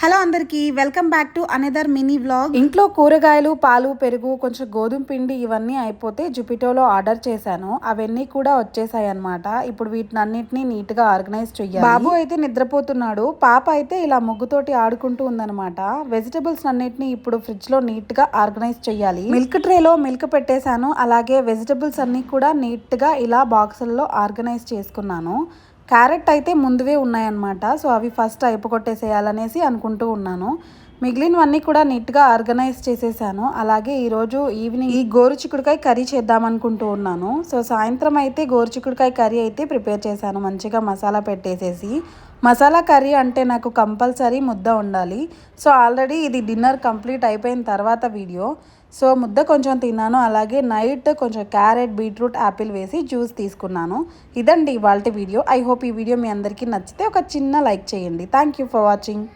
Hello అందరికీ welcome back to another mini vlog. ఇంట్లో కూరగాయలు, పాలు, పెరుగు, కొంచెం గోధుమ పిండి ఇవన్నీ అయిపోతే జుపిటోలో ఆర్డర్ చేశాను. అవన్నీ కూడా వచ్చేసాయి అనమాట. ఇప్పుడు వీటినన్నిటిని నీట్గా ఆర్గనైజ్ చెయ్యాలి. బాబు అయితే నిద్రపోతున్నాడు, పాప అయితే ఇలా ముగ్గుతోటి ఆడుకుంటూ ఉందనమాట. వెజిటబుల్స్ అన్నిటిని ఇప్పుడు ఫ్రిడ్జ్ లో నీట్ గా ఆర్గనైజ్ చెయ్యాలి. మిల్క్ ట్రేలో మిల్క్ పెట్టేశాను. అలాగే వెజిటబుల్స్ అన్ని కూడా నీట్ గా ఇలా బాక్సుల్లో ఆర్గనైజ్ చేసుకున్నాను. క్యారెట్ అయితే ముందువే ఉన్నాయన్నమాట. సో అవి ఫస్ట్ అయిపోగొట్టేసేయాలనేసి అనుకుంటూ ఉన్నాను. మిగిలినవన్నీ కూడా నీట్గా ఆర్గనైజ్ చేసేసాను. అలాగే ఈరోజు ఈవినింగ్ ఈ గోరుచిక్కుడుకాయ కర్రీ చేద్దాం అనుకుంటూ ఉన్నాను. సో సాయంత్రం అయితే గోరుచిక్కుడుకాయ కర్రీ అయితే ప్రిపేర్ చేశాను, మంచిగా మసాలా పెట్టేసేసి. మసాలా కర్రీ అంటే నాకు కంపల్సరీ ముద్ద ఉండాలి. సో ఆల్రెడీ ఇది డిన్నర్ కంప్లీట్ అయిపోయిన తర్వాత వీడియో. సో ముద్ద కొంచెం తిన్నాను. అలాగే నైట్ కొంచెం క్యారెట్, బీట్రూట్, యాపిల్ వేసి జ్యూస్ తీసుకున్నాను. ఇదండి ఇవాల్టి వీడియో. ఐ హోప్ ఈ వీడియో మీ అందరికీ నచ్చితే ఒక చిన్న లైక్ చేయండి. Thank you for watching.